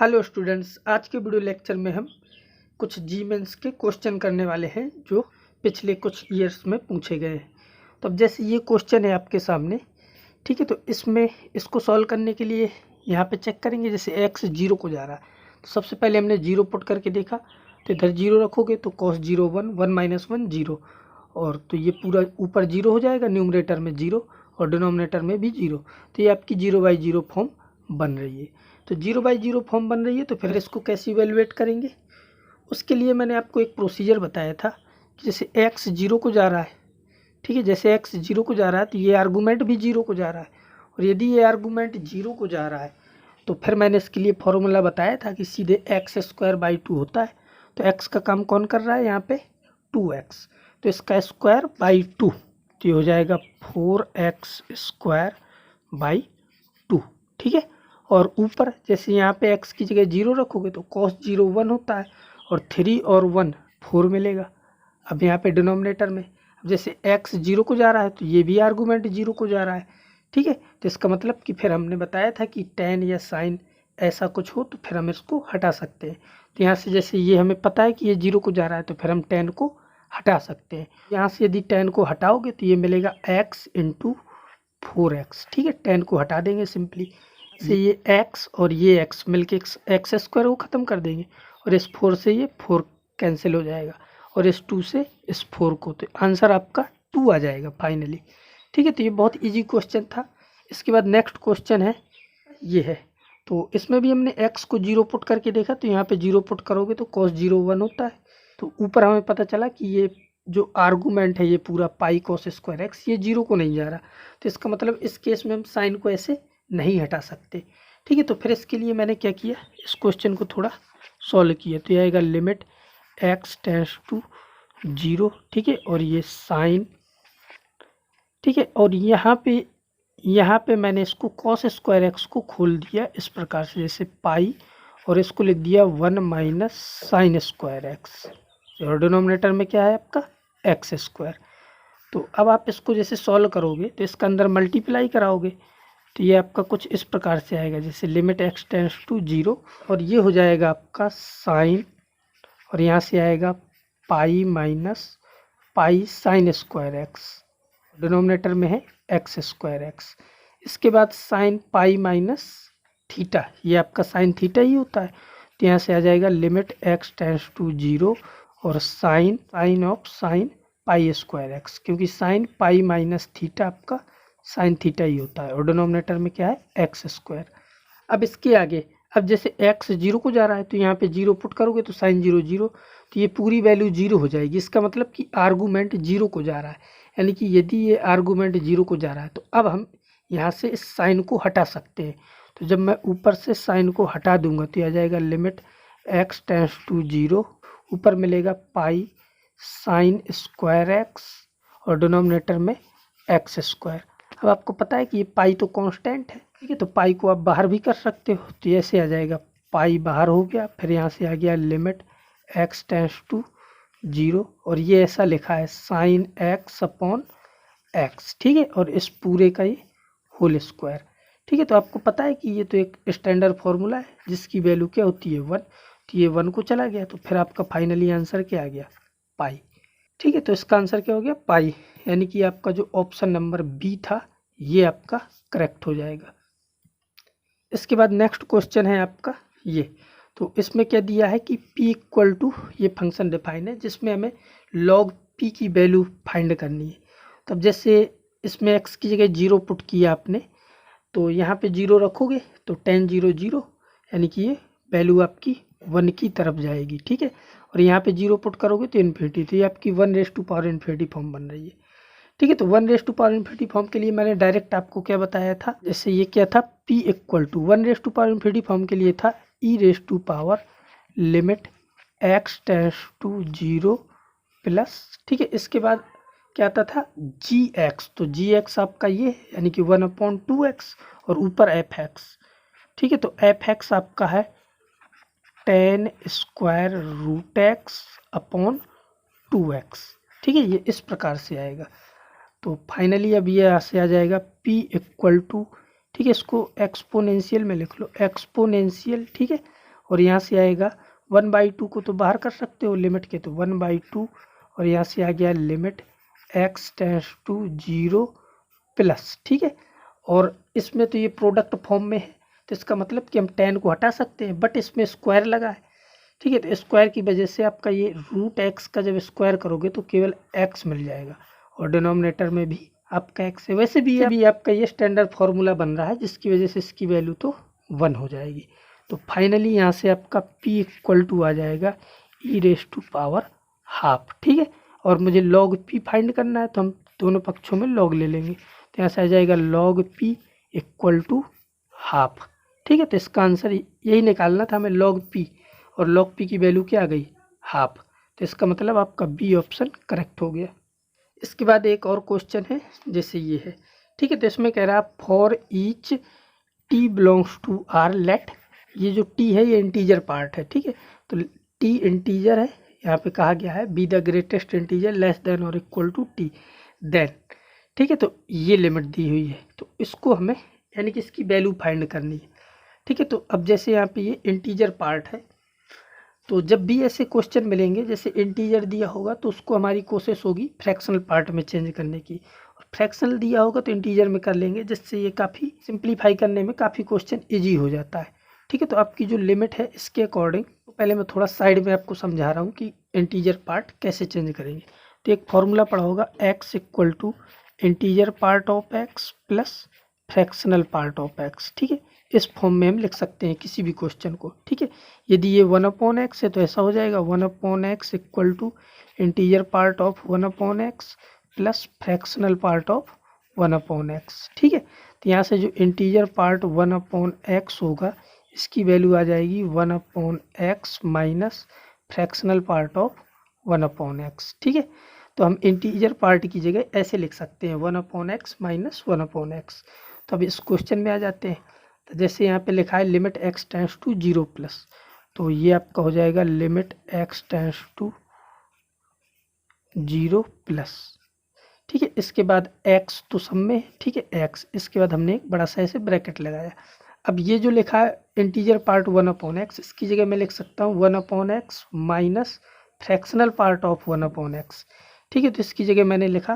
Hello students, आज के video lecture में हम कुछ जी मेंस के क्वेश्चन करने वाले हैं जो पिछले कुछ ईयर्स में पूछे गए हैं। तो अब जैसे ये क्वेश्चन है आपके सामने, ठीक है, तो इसमें इसको सॉल्व करने के लिए यहाँ पे चेक करेंगे। जैसे एक्स जीरो को जा रहा है तो सबसे पहले हमने जीरो पुट करके देखा, तो इधर जीरो रखोगे तो cos zero one, one minus one zero, और तो ये पूरा ऊपर जीरो हो जाएगा, न्यूमरेटर में जीरो और डिनोमिनेटर में भी जीरो। तो ये आपकी जीरो बाई जीरो फॉर्म बन रही है। तो जीरो बाई जीरो फॉर्म बन रही है, तो फिर इसको कैसे इवेलुएट करेंगे, उसके लिए मैंने आपको एक प्रोसीजर बताया था कि जैसे एक्स जीरो को जा रहा है, ठीक है, जैसे एक्स जीरो को जा रहा है तो ये आर्गूमेंट भी जीरो को जा रहा है, और यदि ये आर्गूमेंट जीरो को जा रहा है तो फिर मैंने इसके लिए फॉर्मूला बताया था कि सीधे एक्स स्क्वायर बाई टू होता है। तो एक्स का काम कौन कर रहा है यहाँ पे, टू एक्स, तो इसका स्क्वायर बाई टू, तो ये हो जाएगा four x square by two, ठीक है। और ऊपर जैसे यहाँ पे x की जगह जीरो रखोगे तो cos जीरो वन होता है, और थ्री और वन फोर मिलेगा। अब यहाँ पे डिनोमिनेटर में अब जैसे x जीरो को जा रहा है तो ये भी आर्गूमेंट जीरो को जा रहा है, ठीक है। तो इसका मतलब कि फिर हमने बताया था कि tan या sin ऐसा कुछ हो तो फिर हम इसको हटा सकते हैं। तो यहाँ से जैसे ये हमें पता है कि ये जीरो को जा रहा है तो फिर हम tan को हटा सकते हैं। यहाँ से यदि tan को हटाओगे तो ये मिलेगा x इंटू फोर एक्स, ठीक है। tan को हटा देंगे सिंपली से, ये x और ये x मिलके एक्स स्क्वायर को ख़त्म कर देंगे, और इस फोर से ये फोर कैंसिल हो जाएगा, और इस टू से इस फोर को, तो आंसर आपका टू आ जाएगा फाइनली, ठीक है। तो ये बहुत इजी क्वेश्चन था। इसके बाद नेक्स्ट क्वेश्चन है, ये है, तो इसमें भी हमने x को जीरो पुट करके देखा, तो यहाँ पे जीरो पुट करोगे तो cos जीरो वन होता है। तो ऊपर हमें पता चला कि ये जो आर्गूमेंट है ये पूरा पाई कॉस स्क्वायर एक्स, ये जीरो को नहीं जा रहा, तो इसका मतलब इस केस में हम साइन को ऐसे नहीं हटा सकते, ठीक है। तो फिर इसके लिए मैंने क्या किया, इस क्वेश्चन को थोड़ा सॉल्व किया। तो ये आएगा limit x tends to zero, ठीक है, और ये साइन, ठीक है, और यहाँ पे मैंने इसको कॉस स्क्वायर एक्स को खोल दिया इस प्रकार से, जैसे पाई, और इसको लिख दिया one minus sign square x, और डिनोमिनेटर में क्या है आपका एक्स स्क्वायर। तो अब आप इसको जैसे सॉल्व करोगे तो इसके अंदर मल्टीप्लाई कराओगे तो ये आपका कुछ इस प्रकार से आएगा, जैसे limit x tends to zero, और ये हो जाएगा आपका साइन, और यहाँ से आएगा pi minus pi sine square x, denominator में है एक्स स्क्वायर एक्स। इसके बाद साइन पाई माइनस थीटा, ये आपका साइन थीटा ही होता है, तो यहाँ से आ जाएगा limit x tends to zero, और sine of sine pi square x, क्योंकि साइन पाई माइनस थीटा आपका साइन थीटा ही होता है, और डिनोमिनेटर में क्या है एक्स स्क्वायर। अब इसके आगे, अब जैसे x जीरो को जा रहा है तो यहाँ पे जीरो पुट करोगे तो साइन जीरो जीरो, तो ये पूरी वैल्यू जीरो हो जाएगी। इसका मतलब कि आर्गूमेंट जीरो को जा रहा है, यानी कि यदि ये आर्गूमेंट जीरो को जा रहा है तो अब हम यहाँ से इस साइन को हटा सकते हैं। तो जब मैं ऊपर से साइन को हटा दूंगा तो आ जाएगा limit x tends to zero, ऊपर मिलेगा पाई साइन स्क्वायर एक्स, और डिनोमिनेटर में एक्स स्क्वायर। अब आपको पता है कि ये पाई तो कांस्टेंट है, ठीक है, तो पाई को आप बाहर भी कर सकते हो, तो ऐसे आ जाएगा पाई बाहर हो गया, फिर यहाँ से आ गया limit x tends to zero, और ये ऐसा लिखा है साइन एक्स अपॉन एक्स, ठीक है, और इस पूरे का ये होल स्क्वायर, ठीक है। तो आपको पता है कि ये तो एक स्टैंडर्ड फॉर्मूला है जिसकी वैल्यू क्या होती है वन, तो ये वन को चला गया, तो फिर आपका फाइनली आंसर क्या आ गया पाई, ठीक है। तो इसका आंसर क्या हो गया पाई, यानी कि आपका जो ऑप्शन नंबर बी था ये आपका करेक्ट हो जाएगा। इसके बाद नेक्स्ट क्वेश्चन है आपका ये, तो इसमें क्या दिया है कि p इक्वल टू, ये फंक्शन डिफाइन है जिसमें हमें log p की वैल्यू फाइंड करनी है। तो अब जैसे इसमें x की जगह जीरो पुट किया आपने, तो यहाँ पे जीरो रखोगे तो tan जीरो जीरो, यानी कि ये वैल्यू आपकी वन की तरफ जाएगी, ठीक है, और यहाँ पे जीरो पुट करोगे तो इन्फिनिटी, तो ये आपकी one raise to power infinity form बन रही है, ठीक है। तो one raise to power infinity form के लिए मैंने डायरेक्ट आपको क्या बताया था, जैसे ये क्या था p equal to one raise to power infinity form के लिए था e raise to power limit x tends to zero plus, ठीक है। इसके बाद क्या आता था gx, तो gx आपका ये यानी कि वन अपॉन टू एक्स, और ऊपर fx, ठीक है। तो fx आपका है ten square root x upon two x, ठीक है, ये इस प्रकार से आएगा। तो फाइनली अब ये यहाँ से आ जाएगा p इक्वल टू, ठीक है, इसको एक्सपोनेंशियल में लिख लो, एक्सपोनेंशियल, ठीक है, और यहाँ से आएगा 1/2 को तो बाहर कर सकते हो लिमिट के, तो 1/2 और यहाँ से आ गया limit x tends to 0 plus. ठीक है, और इसमें तो ये प्रोडक्ट फॉर्म में है, तो इसका मतलब कि हम 10 को हटा सकते हैं, बट इसमें स्क्वायर लगा है। ठीक है, तो स्क्वायर की वजह से आपका ये √x का जब स्क्वायर करोगे तो केवल x मिल जाएगा, और डिनोमिनेटर में भी आपका x है। वैसे भी आपका ये स्टैंडर्ड फार्मूला बन रहा है, जिसकी वजह से इसकी वैल्यू तो 1 हो जाएगी। तो फाइनली यहाँ से आपका p इक्वल टू आ जाएगा e⁻²। ठीक है, और मुझे log p फाइंड करना है, तो हम दोनों पक्षों में log ले लेंगे, तो यहाँ से आ जाएगा log p इक्वल टू 1/2। ठीक है, तो इसका आंसर यही निकालना था हमें, log p, और log p की वैल्यू क्या आ गई 1/2, तो इसका मतलब आपका बी ऑप्शन करेक्ट हो गया। इसके बाद एक और क्वेश्चन है जैसे ये है। ठीक है, तो इसमें कह रहा है for each t belongs to r let, ये जो t है ये इंटीजर पार्ट है। ठीक है, तो t इंटीजर है, यहाँ पे कहा गया है be the greatest integer less than और इक्वल टू t देन। ठीक है, तो ये लिमिट दी हुई है, तो इसको हमें यानी कि इसकी वैल्यू फाइंड करनी है। ठीक है, तो अब जैसे यहाँ पे ये इंटीजर पार्ट है, तो जब भी ऐसे क्वेश्चन मिलेंगे जैसे इंटीजर दिया होगा तो उसको हमारी कोशिश होगी फ्रैक्शनल पार्ट में चेंज करने की, और फ्रैक्शनल दिया होगा तो इंटीजर में कर लेंगे, जिससे ये काफ़ी सिंप्लीफाई करने में काफ़ी क्वेश्चन ईजी हो जाता है। ठीक है, तो आपकी जो लिमिट है इसके अकॉर्डिंग, तो पहले मैं थोड़ा साइड में आपको समझा रहा हूँ कि इंटीजर पार्ट कैसे चेंज करेंगे। तो एक फॉर्मूला पढ़ा होगा x equal to integer part of x plus fractional part of x। ठीक है, इस फॉर्म में हम लिख सकते हैं किसी भी क्वेश्चन को। ठीक है, यदि ये 1/x है तो ऐसा हो जाएगा 1/x equal to integer part of 1/x plus fractional part of 1/x। ठीक है, तो यहाँ से जो इंटीजर पार्ट 1/x होगा इसकी वैल्यू आ जाएगी 1/x minus fractional part of 1/x। ठीक है, तो हम इंटीजर पार्ट की जगह ऐसे लिख सकते हैं 1/x माइनस 1/x। तो अब इस क्वेश्चन में आ जाते हैं, तो जैसे यहाँ पे लिखा है limit x tends to 0 plus, तो ये आपका हो जाएगा limit x tends to 0 plus. ठीक है, इसके बाद x तो सब में, ठीक है x, इसके बाद हमने एक बड़ा सा ऐसे ब्रैकेट लगाया। अब ये जो लिखा है इंटीजर पार्ट 1/x, इसकी जगह मैं लिख सकता हूँ 1/x minus fractional part of 1/x। ठीक है, तो इसकी जगह मैंने लिखा,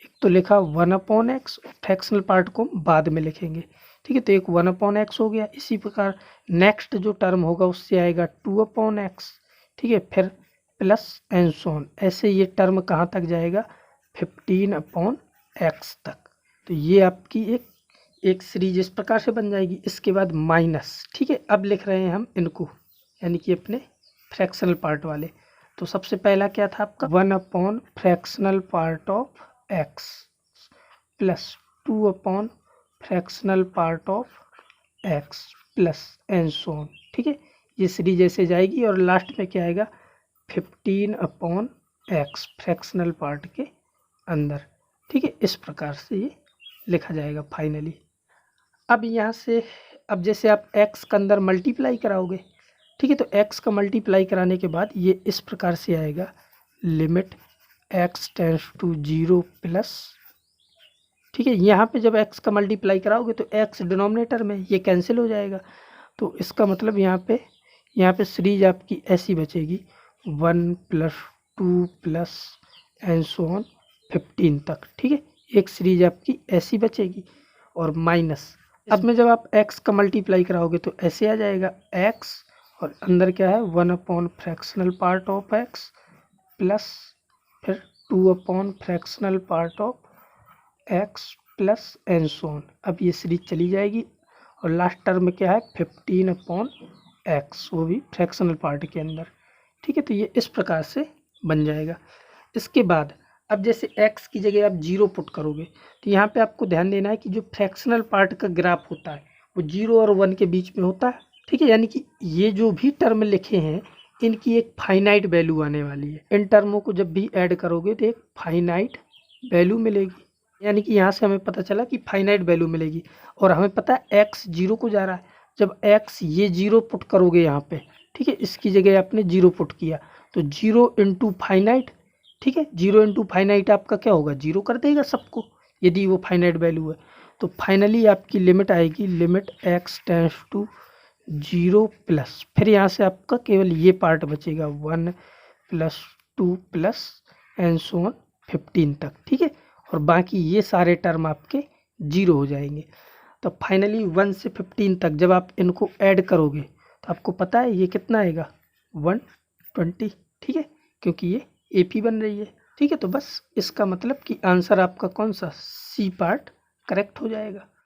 एक तो लिखा 1/x, फ्रैक्शनल पार्ट को बाद में लिखेंगे। ठीक है, तो एक 1/x हो गया। इसी प्रकार नेक्स्ट जो टर्म होगा उससे आएगा 2/x। ठीक है, फिर प्लस एंड सो ऑन, ऐसे ये टर्म कहाँ तक जाएगा 15/x तक। तो ये आपकी एक सीरीज इस प्रकार से बन जाएगी। इसके बाद माइनस, ठीक है, अब लिख रहे हैं हम इनको, यानी कि अपने फ्रैक्शनल पार्ट वाले। तो सबसे पहला क्या था आपका 1/ fractional part of x plus 2/ fractional part of x plus and so on. ठीक है, ये सीरीज ऐसे जाएगी और लास्ट में क्या आएगा 15/x फ्रैक्शनल पार्ट के अंदर। ठीक है, इस प्रकार से ये लिखा जाएगा फाइनली। अब यहाँ से, अब जैसे आप x के अंदर मल्टीप्लाई कराओगे, ठीक है, तो x का मल्टीप्लाई कराने के बाद ये इस प्रकार से आएगा limit x tends to 0 plus. ठीक है, यहाँ पे जब x का मल्टीप्लाई कराओगे तो x डिनोमिनेटर में, ये कैंसिल हो जाएगा। तो इसका मतलब यहाँ पे सीरीज आपकी ऐसी बचेगी 1 + 2 प्लस एंड सो ऑन 15 तक। ठीक है, एक सीरीज आपकी ऐसी बचेगी और माइनस, अब में जब आप x का मल्टीप्लाई कराओगे तो ऐसे आ जाएगा x और अंदर क्या है 1/ fractional part of x plus फिर 2/ fractional part of x plus and so on. अब ये सीरीज चली जाएगी और लास्ट टर्म में क्या है 15/x, वो भी फ्रैक्शनल पार्ट के अंदर। ठीक है, तो ये इस प्रकार से बन जाएगा। इसके बाद अब जैसे x की जगह आप 0 पुट करोगे तो यहाँ पे आपको ध्यान देना है कि जो फ्रैक्शनल पार्ट का ग्राफ होता है वो 0 और 1 के बीच में होता है। ठीक है, यानी कि ये जो भी टर्म लिखे हैं इनकी एक फाइनाइट वैल्यू आने वाली है। इन टर्मों को जब भी ऐड करोगे तो एक फाइनाइट वैल्यू मिलेगी, यानी कि यहाँ से हमें पता चला कि फाइनाइट वैल्यू मिलेगी। और हमें पता है x 0 को जा रहा है, जब x ये 0 पुट करोगे यहाँ पे, ठीक है, इसकी जगह आपने 0 पुट किया तो 0 × फाइनाइट। ठीक है, 0 × फाइनाइट आपका क्या होगा 0 कर देगा सबको, यदि वो फाइनाइट वैल्यू है। तो फाइनली आपकी लिमिट आएगी limit x tends to 0 plus, फिर यहाँ से आपका केवल ये पार्ट बचेगा 1 plus 2 plus and so on 15 तक, ठीक है। और बाकी ये सारे टर्म आपके 0 हो जाएंगे। तो फाइनली 1 से 15 तक जब आप इनको ऐड करोगे तो आपको पता है ये कितना आएगा 120, ठीक है, क्योंकि ये AP बन रही है, ठीक है। तो बस इसका मतलब कि आंसर आपका कौन सा, सी पार्ट करेक्ट हो जाएगा।